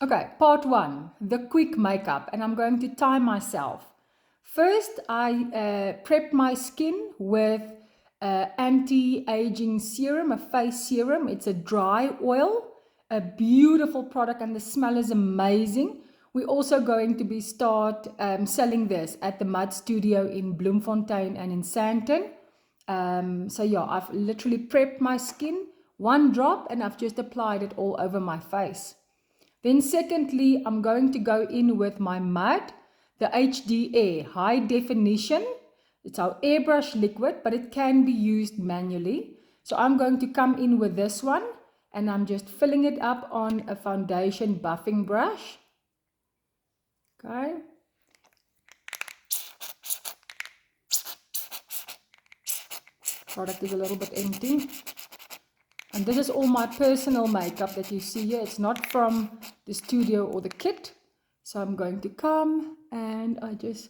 Okay, part one, the quick makeup, and I'm going to time myself. First, I prep my skin with anti-aging serum, a face serum. It's a dry oil, a beautiful product, and the smell is amazing. We're also going to be start selling this at the Mud Studio in Bloemfontein and in Sandton. So yeah, I've literally prepped my skin, one drop, and I've just applied it all over my face. Then secondly, I'm going to go in with my mud, the HDA, high definition. It's our airbrush liquid, but it can be used manually. So I'm going to come in with this one, and I'm just filling it up on a foundation buffing brush. Okay. Product is a little bit empty. And this is all my personal makeup that you see here. It's not from the studio or the kit. So I'm going to come and I just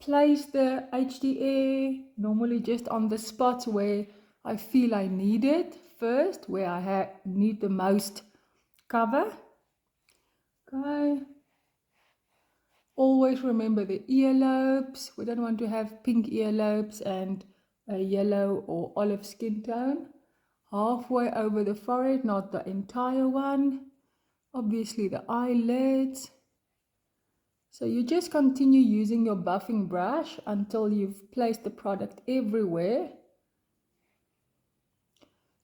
place the HDA normally just on the spots where I feel I need it first, where I need the most cover. Okay. Always remember the earlobes. We don't want to have pink earlobes and a yellow or olive skin tone. Halfway over the forehead, not the entire one. Obviously the eyelids. So you just continue using your buffing brush until you've placed the product everywhere.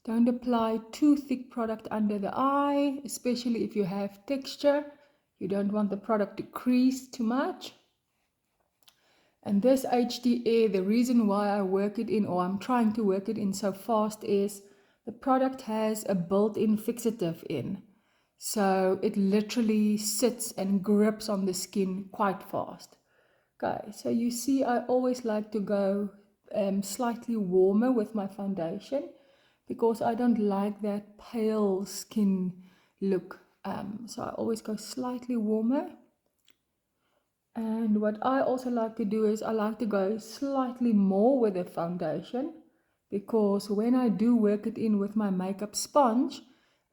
Don't apply too thick product under the eye, especially if you have texture. You don't want the product to crease too much. And this HDA, the reason why I work it in, or I'm trying to work it in so fast, is the product has a built-in fixative in. So it literally sits and grips on the skin quite fast. Okay, so you see I always like to go slightly warmer with my foundation because I don't like that pale skin look. So I always go slightly warmer. And what I also like to do is I like to go slightly more with the foundation because when I do work it in with my makeup sponge,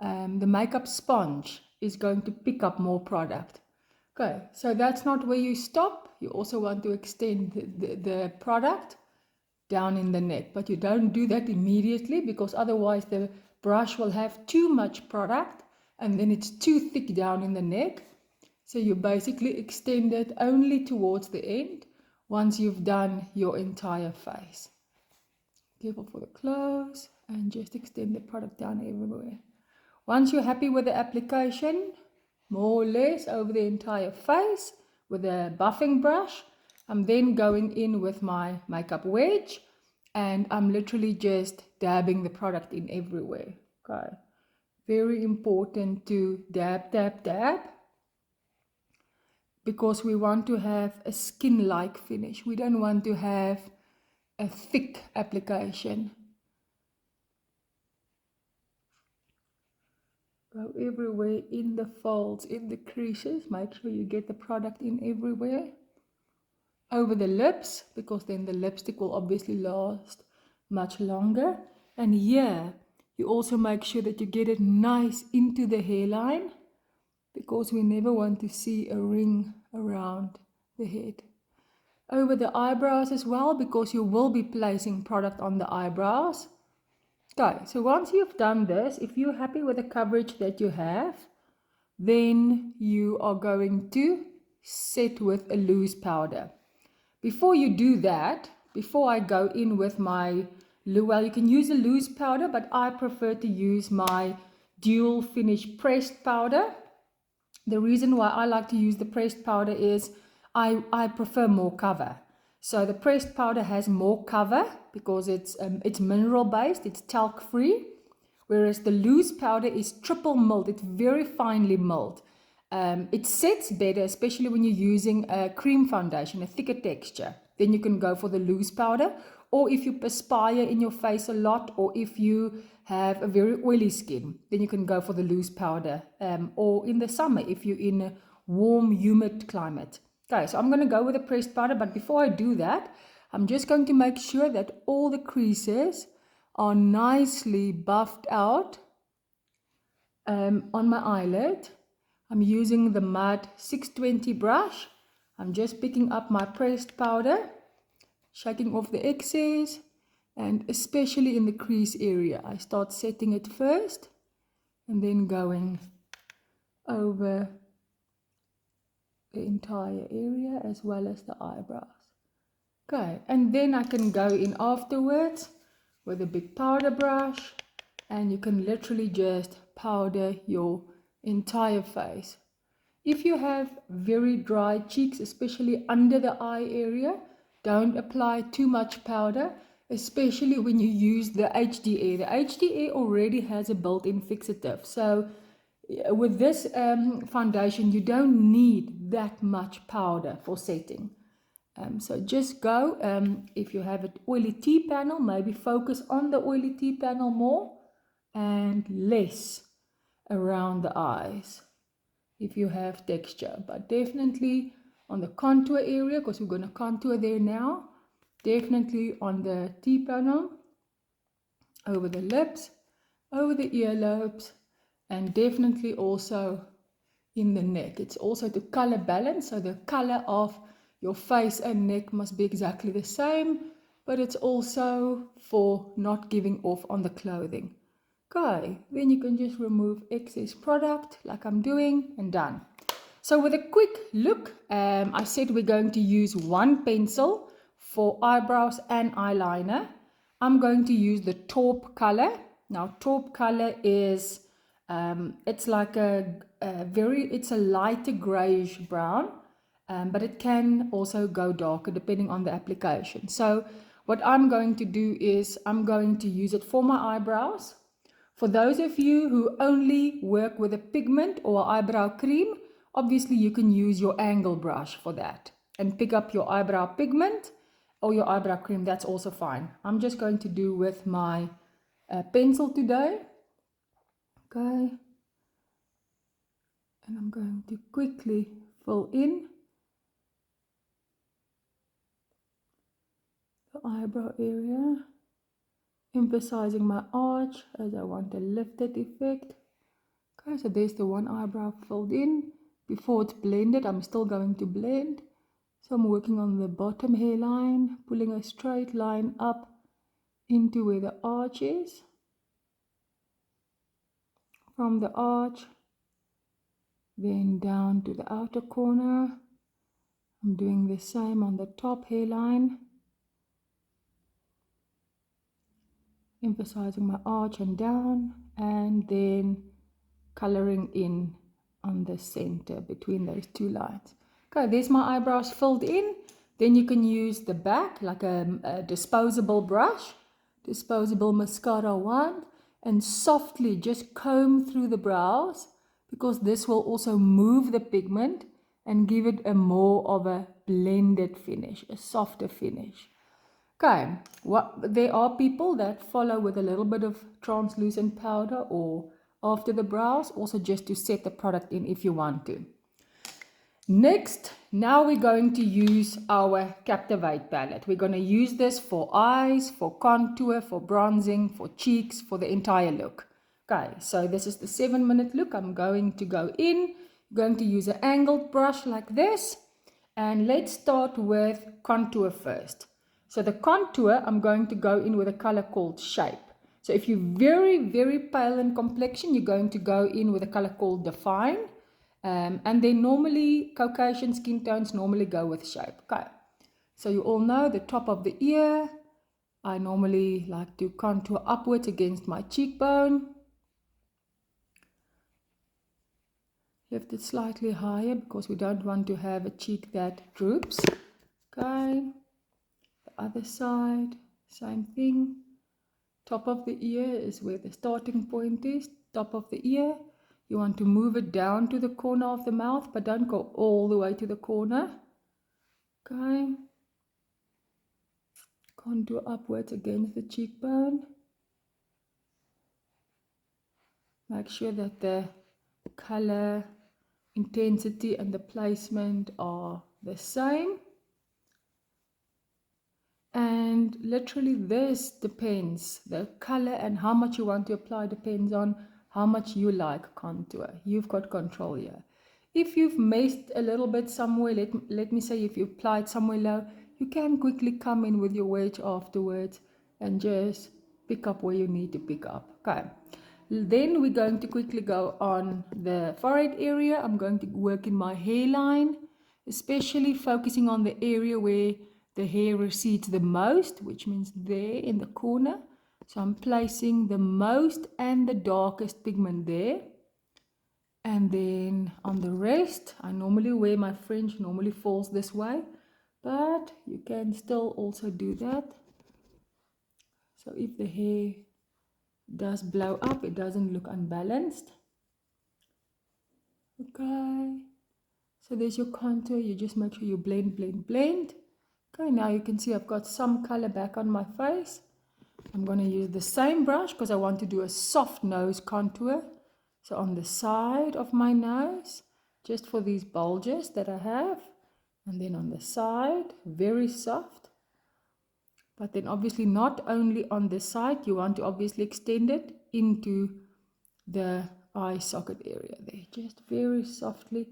the makeup sponge is going to pick up more product. Okay, so that's not where you stop. You also want to extend the product down in the neck, but you don't do that immediately because otherwise the brush will have too much product and then it's too thick down in the neck. So you basically extend it only towards the end once you've done your entire face. Careful for the close and just extend the product down everywhere. Once you're happy with the application, more or less over the entire face with a buffing brush, I'm then going in with my makeup wedge and I'm literally just dabbing the product in everywhere. Okay. Very important to dab, dab, dab, because we want to have a skin-like finish. We don't want to have a thick application. Go everywhere in the folds, in the creases. Make sure you get the product in everywhere. Over the lips, because then the lipstick will obviously last much longer. And here, you also make sure that you get it nice into the hairline, because we never want to see a ring around the head. Over the eyebrows as well, because you will be placing product on the eyebrows. Okay, so once you've done this, if you're happy with the coverage that you have, then you are going to set with a loose powder. Before you do that, before I go in with my, well, you can use a loose powder, but I prefer to use my dual finish pressed powder. The reason why I like to use the pressed powder is I prefer more cover. So the pressed powder has more cover because it's mineral based, it's talc free, whereas the loose powder is triple milled, it's very finely milled. It sets better, especially when you're using a cream foundation, a thicker texture. Then you can go for the loose powder, or if you perspire in your face a lot, or if you have a very oily skin, then you can go for the loose powder, or in the summer if you're in a warm, humid climate. Okay, so I'm going to go with the pressed powder, but before I do that, I'm just going to make sure that all the creases are nicely buffed out on my eyelid I'm using the Mud 620 brush. I'm just picking up my pressed powder, shaking off the excess, and especially in the crease area. I start setting it first and then going over the entire area as well as the eyebrows. Okay, and then I can go in afterwards with a big powder brush, and you can literally just powder your entire face. If you have very dry cheeks, especially under the eye area, don't apply too much powder, especially when you use the HDA. The HDA already has a built-in fixative, so with this foundation you don't need that much powder for setting. So just go, if you have an oily T panel, maybe focus on the oily T panel more and less around the eyes if you have texture. But definitely on the contour area, because we're going to contour there now, definitely on the T panel, over the lips, over the earlobes, and definitely also in the neck. It's also to color balance, so the color of your face and neck must be exactly the same, but it's also for not giving off on the clothing. Okay, then you can just remove excess product like I'm doing, and done. So with a quick look, I said we're going to use one pencil for eyebrows and eyeliner. I'm going to use the taupe color. Now taupe color is it's like it's a lighter grayish brown, but it can also go darker depending on the application. So what I'm going to do is I'm going to use it for my eyebrows. For those of you who only work with a pigment or eyebrow cream, obviously you can use your angle brush for that and pick up your eyebrow pigment or your eyebrow cream. That's also fine. I'm just going to do with my pencil today. Okay, and I'm going to quickly fill in the eyebrow area, emphasizing my arch as I want a lifted effect. Okay, so there's the one eyebrow filled in. Before it's blended, I'm still going to blend. So I'm working on the bottom hairline, pulling a straight line up into where the arch is. From the arch, then down to the outer corner. I'm doing the same on the top hairline, emphasizing my arch and down, and then coloring in on the center between those two lines. Okay, there's my eyebrows filled in. Then you can use the back, like a disposable brush, disposable mascara wand, and softly just comb through the brows, because this will also move the pigment and give it a more of a blended finish, a softer finish. Okay, there are people that follow with a little bit of translucent powder or after the brows, also just to set the product in if you want to. Next, now we're going to use our Captivate palette. We're going to use this for eyes, for contour, for bronzing, for cheeks, for the entire look. Okay, so this is the 7-minute look. I'm going to go in, going to use an angled brush like this, and let's start with contour first. So the contour, I'm going to go in with a color called Shape. So if you're very, very pale in complexion, you're going to go in with a color called Define. And then normally, Caucasian skin tones normally go with Shape. Okay, so you all know the top of the ear. I normally like to contour upwards against my cheekbone. Lift it slightly higher because we don't want to have a cheek that droops. Okay, the other side, same thing. Top of the ear is where the starting point is. Top of the ear. You want to move it down to the corner of the mouth, but don't go all the way to the corner. Okay. Contour upwards against the cheekbone. Make sure that the color, intensity, and the placement are the same. And literally this depends, the color and how much you want to apply depends on how much you like contour. You've got control here. If you've messed a little bit somewhere, let me say if you applied somewhere low, you can quickly come in with your wedge afterwards and just pick up where you need to pick up. Okay. Then we're going to quickly go on the forehead area. I'm going to work in my hairline, especially focusing on the area where the hair recedes the most, which means there in the corner. So I'm placing the most and the darkest pigment there. And then on the rest, I normally wear my fringe, normally falls this way, but you can still also do that. So if the hair does blow up, it doesn't look unbalanced. Okay, so there's your contour. You just make sure you blend, blend, blend. Okay, now you can see I've got some color back on my face. I'm going to use the same brush because I want to do a soft nose contour. So on the side of my nose, just for these bulges that I have, and then on the side, very soft. But then obviously not only on the side, you want to obviously extend it into the eye socket area there. Just very softly. It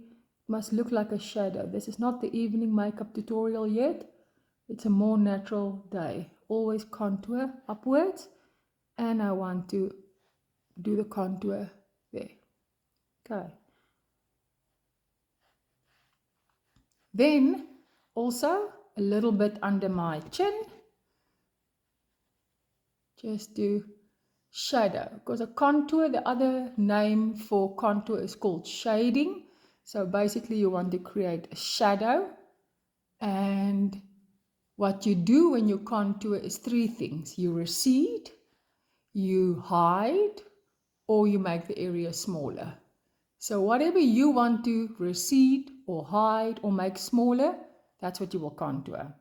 must look like a shadow. This is not the evening makeup tutorial yet. It's a more natural day. Always contour upwards, and I want to do the contour there. Okay. Then also a little bit under my chin, just to shadow, because a contour, the other name for contour is called shading. So basically you want to create a shadow, and what you do when you contour is three things. You recede, you hide, or you make the area smaller. So whatever you want to recede or hide or make smaller, that's what you will contour.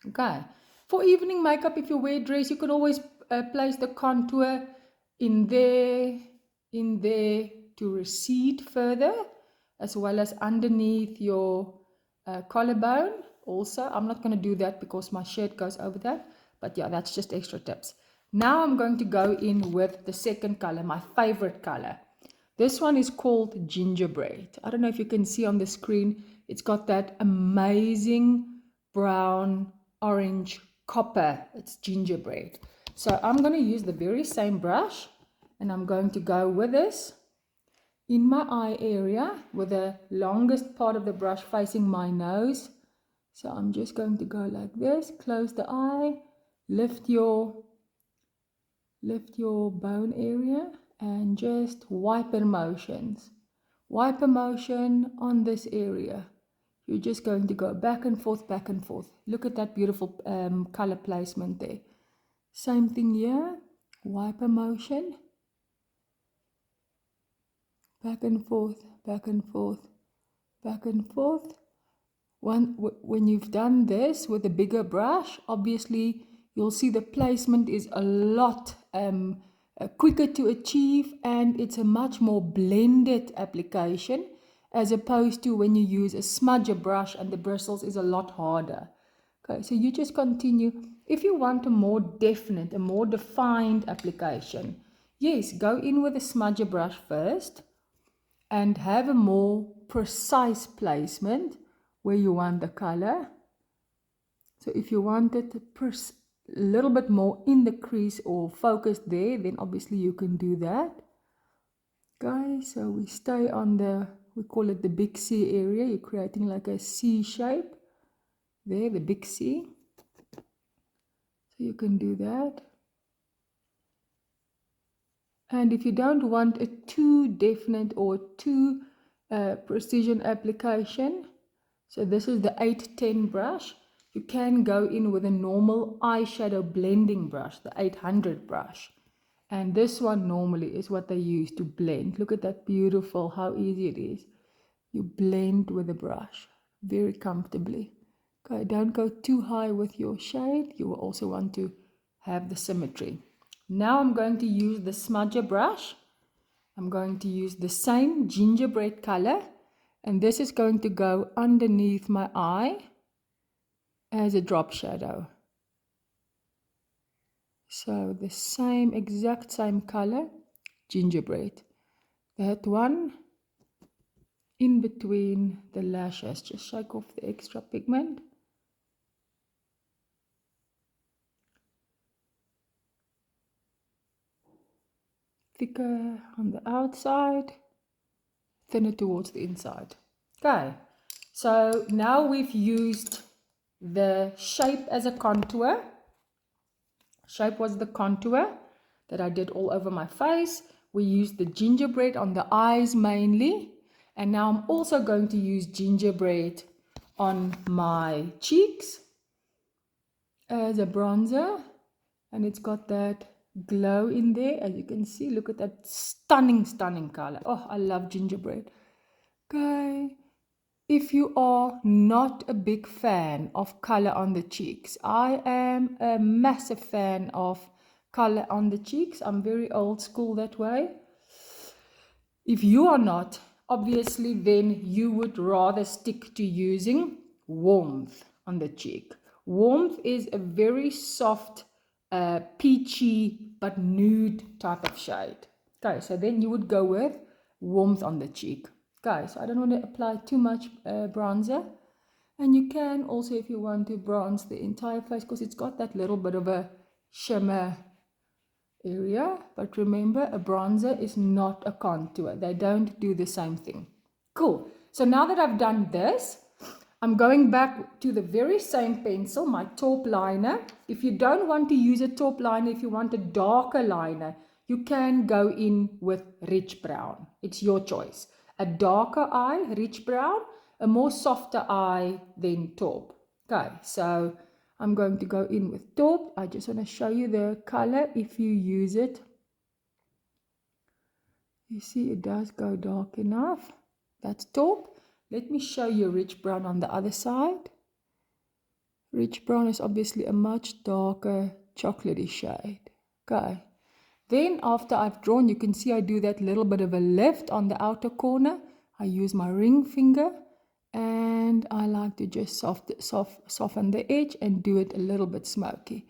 Okay. For evening makeup, if you wear a dress, you can always place the contour in there to recede further, as well as underneath your collarbone. Also, I'm not going to do that because my shirt goes over that. But yeah, that's just extra tips. Now I'm going to go in with the second color, my favorite color. This one is called Gingerbread. I don't know if you can see on the screen. It's got that amazing brown, orange, copper. It's gingerbread. So I'm going to use the very same brush, and I'm going to go with this in my eye area with the longest part of the brush facing my nose. So I'm just going to go like this, close the eye, lift your bone area, and just wiper motions. Wiper motion on this area. You're just going to go back and forth, back and forth. Look at that beautiful color placement there. Same thing here. Wiper motion. Back and forth, back and forth, back and forth. When you've done this with a bigger brush, obviously you'll see the placement is a lot quicker to achieve, and it's a much more blended application as opposed to when you use a smudger brush and the bristles is a lot harder. Okay, so you just continue. If you want a more definite, a more defined application, yes, go in with a smudger brush first and have a more precise placement where you want the color. So if you want it a little bit more in the crease or focused there, then obviously you can do that. Okay, so we stay on the, we call it the big C area. You're creating like a C shape there, the big C. So you can do that. And if you don't want a too definite or too precision application, so this is the 810 brush. You can go in with a normal eyeshadow blending brush, the 800 brush. And this one normally is what they use to blend. Look at that beautiful, how easy it is. You blend with the brush very comfortably. Okay, don't go too high with your shade. You will also want to have the symmetry. Now I'm going to use the smudger brush. I'm going to use the same gingerbread color, and this is going to go underneath my eye as a drop shadow. So the same, exact same color, gingerbread. That one in between the lashes. Just shake off the extra pigment. Thicker on the outside, thinner towards the inside. Okay, so now we've used the shape as a contour. Shape was the contour that I did all over my face. We used the gingerbread on the eyes mainly. And now I'm also going to use gingerbread on my cheeks as a bronzer. And it's got that glow in there, as you can see. Look at that stunning color. Oh, I love gingerbread. Okay, if you are not a big fan of color on the cheeks, I am a massive fan of color on the cheeks. I'm very old school that way. If you are not, obviously then you would rather stick to using warmth on the cheek. Warmth is a very soft, peachy but nude type of shade. Okay, so then you would go with warmth on the cheek. Okay, so I don't want to apply too much bronzer. And you can also, if you want to, bronze the entire face because it's got that little bit of a shimmer area. But remember, a bronzer is not a contour. They don't do the same thing. Cool. So now that I've done this, I'm going back to the very same pencil, my Taupe liner. If you don't want to use a Taupe liner, if you want a darker liner, you can go in with rich brown. It's your choice. A darker eye, rich brown, a more softer eye than Taupe. Okay, so I'm going to go in with Taupe. I just want to show you the color if you use it. You see it does go dark enough. That's Taupe. Let me show you rich brown on the other side. Rich brown is obviously a much darker chocolatey shade. Okay. Then after I've drawn, you can see I do that little bit of a lift on the outer corner. I use my ring finger and I like to just soften the edge and do it a little bit smoky.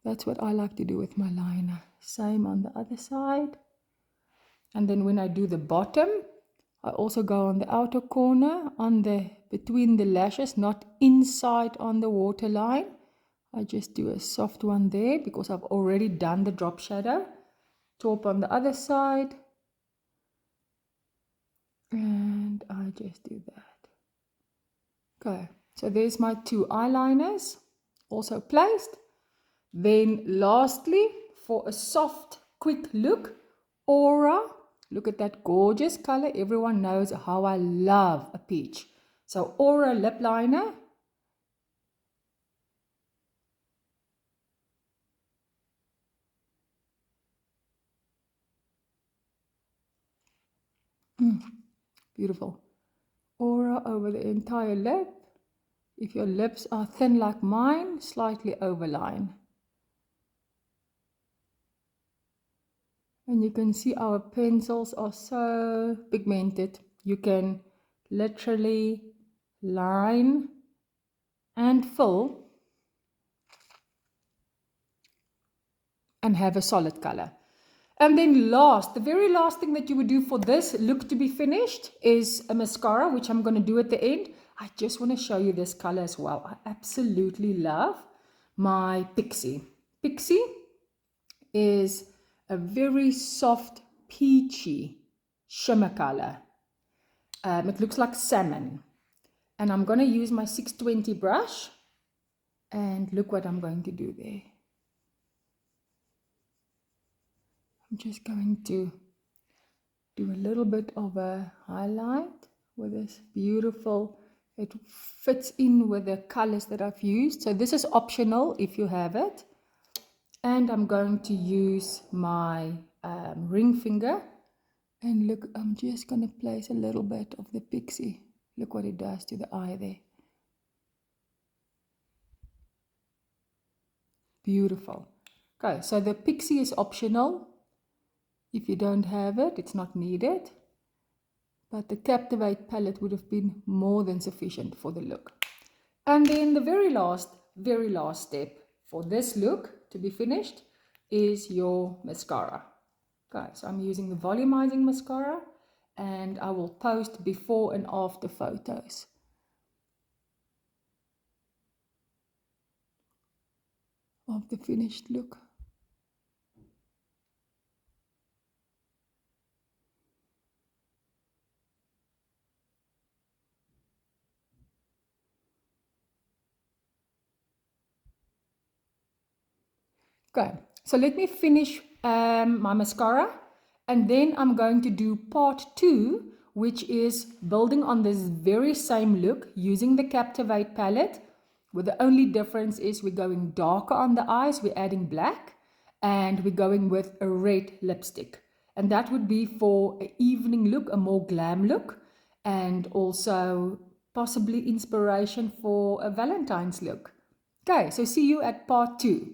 That's what I like to do with my liner. Same on the other side. And then when I do the bottom, I also go on the outer corner, between the lashes, not inside on the waterline. I just do a soft one there because I've already done the drop shadow. Taupe on the other side. And I just do that. Okay, so there's my two eyeliners, also placed. Then lastly, for a soft, quick look, Aura. Look at that gorgeous color. Everyone knows how I love a peach. So Aura lip liner. Beautiful. Aura over the entire lip. If your lips are thin like mine, slightly overline. And you can see our pencils are so pigmented. You can literally line and fill and have a solid color. And then the very last thing that you would do for this look to be finished is a mascara, which I'm going to do at the end. I just want to show you this color as well. I absolutely love my Pixie. Pixie is a very soft peachy shimmer color. It looks like salmon. And I'm going to use my 620 brush. And look what I'm going to do there. I'm just going to do a little bit of a highlight with this beautiful, it fits in with the colors that I've used. So this is optional if you have it. And I'm going to use my ring finger. And look, I'm just going to place a little bit of the Pixie. Look what it does to the eye there. Beautiful. Okay, so the Pixie is optional. If you don't have it, it's not needed. But the Captivate palette would have been more than sufficient for the look. And then the very last step for this look to be finished is your mascara. Okay, so I'm using the Volumizing Mascara. and I will post before and after photos of the finished look. Okay, so let me finish my mascara, and then I'm going to do part 2, which is building on this very same look using the Captivate palette, where the only difference is we're going darker on the eyes, we're adding black, and we're going with a red lipstick. And that would be for an evening look, a more glam look, and also possibly inspiration for a Valentine's look. Okay, so see you at part 2.